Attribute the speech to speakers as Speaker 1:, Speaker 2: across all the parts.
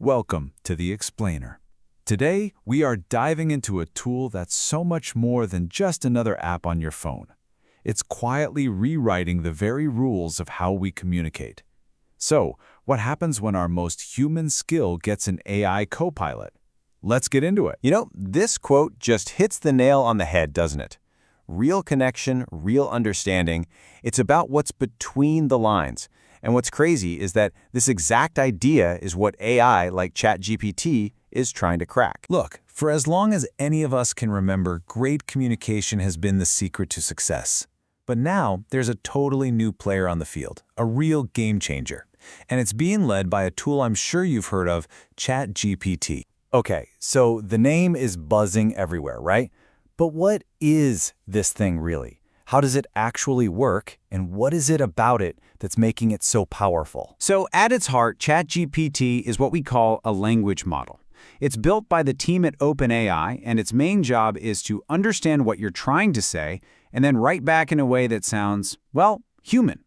Speaker 1: Welcome to The Explainer. Today, we are diving into a tool that's so much more than just another app on your phone. It's quietly rewriting the very rules of how we communicate. So, what happens when our most human skill gets an AI co-pilot? Let's get into it.
Speaker 2: This quote just hits the nail on the head, doesn't it? Real connection, real understanding. It's about what's between the lines. And what's crazy is that this exact idea is what AI, like ChatGPT, is trying to crack.
Speaker 1: Look, for as long as any of us can remember, great communication has been the secret to success. But now, there's a totally new player on the field, a real game changer. And it's being led by a tool I'm sure you've heard of, ChatGPT.
Speaker 3: Okay, so the name is buzzing everywhere, right? But what is this thing really? How does it actually work, and what is it about it that's making it so powerful?
Speaker 4: So at its heart, ChatGPT is what we call a language model. It's built by the team at OpenAI, and its main job is to understand what you're trying to say and then write back in a way that sounds, well, human.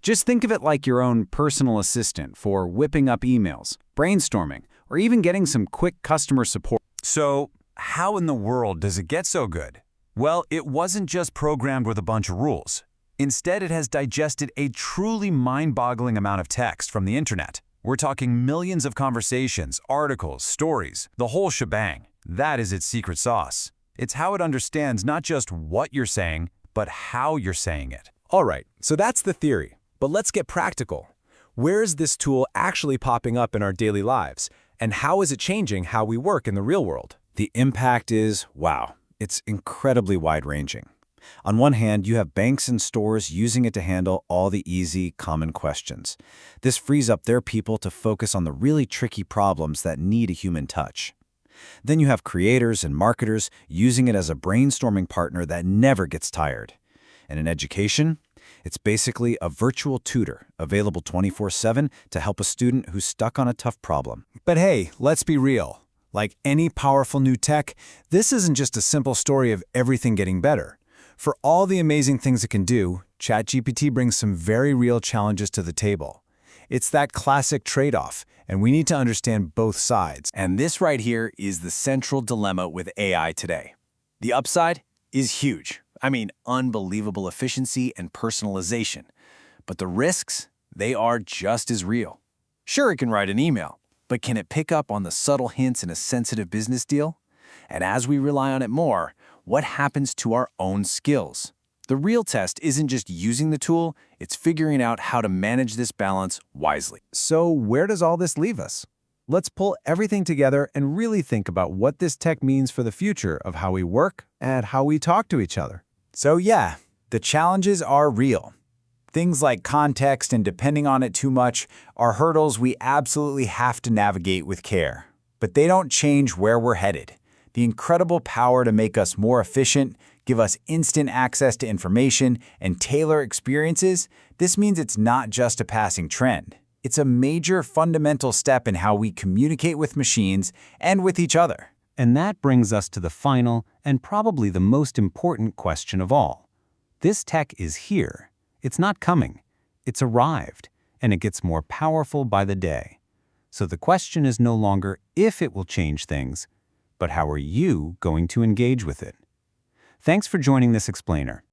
Speaker 4: Just think of it like your own personal assistant for whipping up emails, brainstorming, or even getting some quick customer support.
Speaker 5: So, how in the world does it get so good? Well, it wasn't just programmed with a bunch of rules. Instead, it has digested a truly mind-boggling amount of text from the internet. We're talking millions of conversations, articles, stories, the whole shebang. That is its secret sauce. It's how it understands not just what you're saying, but how you're saying it.
Speaker 6: All right, so that's the theory. But let's get practical. Where is this tool actually popping up in our daily lives? And how is it changing how we work in the real world?
Speaker 3: The impact is, wow, it's incredibly wide-ranging. On one hand, you have banks and stores using it to handle all the easy, common questions. This frees up their people to focus on the really tricky problems that need a human touch. Then you have creators and marketers using it as a brainstorming partner that never gets tired. And in education, it's basically a virtual tutor available 24/7 to help a student who's stuck on a tough problem.
Speaker 6: But hey, let's be real. Like any powerful new tech, this isn't just a simple story of everything getting better. For all the amazing things it can do, ChatGPT brings some very real challenges to the table. It's that classic trade-off, and we need to understand both sides.
Speaker 3: And this right here is the central dilemma with AI today. The upside is huge. I mean, unbelievable efficiency and personalization. But the risks, they are just as real. Sure, it can write an email, but can it pick up on the subtle hints in a sensitive business deal? And as we rely on it more, what happens to our own skills? The real test isn't just using the tool, it's figuring out how to manage this balance wisely.
Speaker 6: So where does all this leave us? Let's pull everything together and really think about what this tech means for the future of how we work and how we talk to each other.
Speaker 3: So yeah, the challenges are real. Things like context and depending on it too much are hurdles we absolutely have to navigate with care. But they don't change where we're headed. The incredible power to make us more efficient, give us instant access to information, and tailor experiences, this means it's not just a passing trend. It's a major fundamental step in how we communicate with machines and with each other.
Speaker 4: And that brings us to the final and probably the most important question of all. This tech is here. It's not coming. It's arrived, and it gets more powerful by the day. So the question is no longer if it will change things, but how are you going to engage with it? Thanks for joining this explainer.